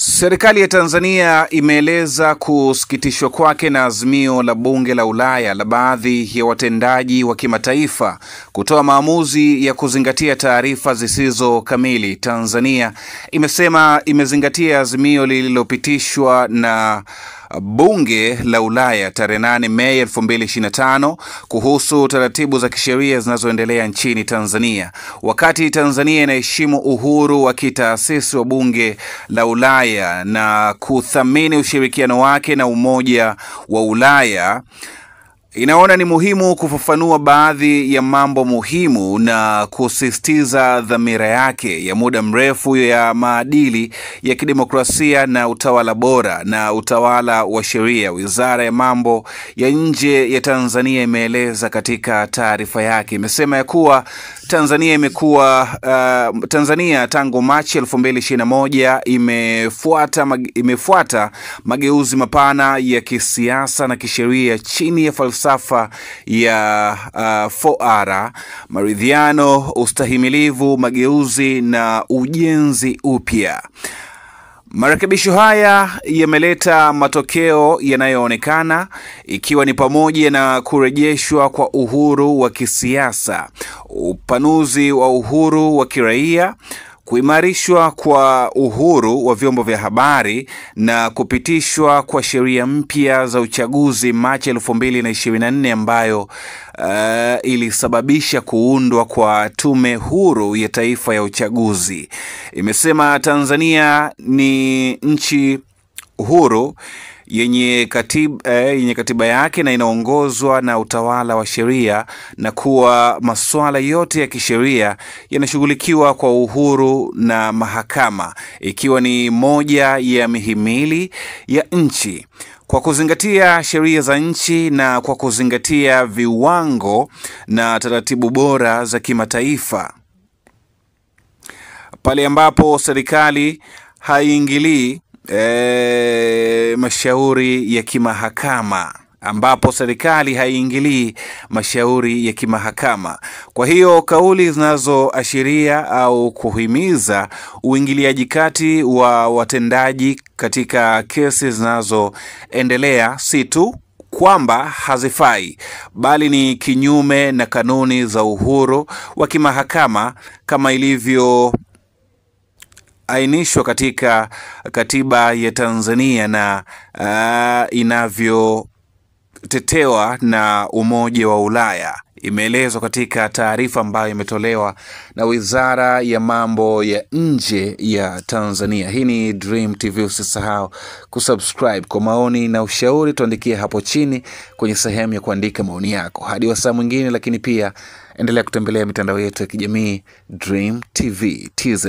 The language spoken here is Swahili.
Serikali ya Tanzania imeeleza kusikitishwa kwake na azimio la bunge la Ulaya la baadhi ya watendaji wa kimataifa kutoa maamuzi ya kuzingatia taarifa zisizo kamili. Tanzania imesema imezingatia azimio lililopitishwa na bunge la Ulaya tarehe 8 Mei 2025 kuhusu taratibu za kisheria zinazoendelea nchini Tanzania. Wakati Tanzania inaheshimu uhuru wa kitaasisi wa bunge la Ulaya na kuthamini ushirikiano wake na Umoja wa Ulaya, inaona ni muhimu kufafanua baadhi ya mambo muhimu na kusisitiza dhamira yake ya muda mrefu ya maadili ya kidemokrasia na utawala bora na utawala wa sheria. Wizara ya mambo ya nje ya Tanzania imeeleza katika taarifa yake, imesema ya kuwa Tanzania tangu Machi 2021 imefuata mageuzi mapana ya kisiasa na kisheria chini ya falsafa ya 4R: maridhiano, ustahimilivu, mageuzi na ujenzi upya. Marekebisho haya yameleta matokeo yanayoonekana, ikiwa ni pamoja na kurejeshwa kwa uhuru wa kisiasa, upanuzi wa uhuru wa kiraia, kuimarishwa kwa uhuru wa vyombo vya habari na kupitishwa kwa sheria mpya za uchaguzi Machi 2024 ambayo ilisababisha kuundwa kwa Tume Huru ya Taifa ya Uchaguzi. Imesema Tanzania ni nchi huru yenye katiba yake na inaongozwa na utawala wa sheria, na kuwa masuala yote ya kisheria yanashughulikiwa kwa uhuru na mahakama, ikiwa ni moja ya mihimili ya nchi. Kwa kuzingatia sheria za nchi na kwa kuzingatia viwango na taratibu bora za kimataifa, pale ambapo serikali haiingilii mashauri ya kimahakama, Kwa hiyo kauli zinazoashiria au kuhimiza uingiliaji kati wa watendaji katika kesi zinazoendelea si tu kwamba hazifai, bali ni kinyume na kanuni za uhuru wa kimahakama kama ilivyo ainishwa katika katiba ya Tanzania na inavyotetewa na Umoja wa Ulaya. Imeelezwa katika taarifa ambayo imetolewa na Wizara ya Mambo ya Nje ya Tanzania. Hii ni Dream TV. Usisahau kusubscribe. Kwa maoni na ushauri tuandikie hapo chini kwenye sehemu ya kuandika maoni yako. Hadi wasaa mwingine, lakini pia endelea kutembelea mitandao yetu ya kijamii Dream TV TZ.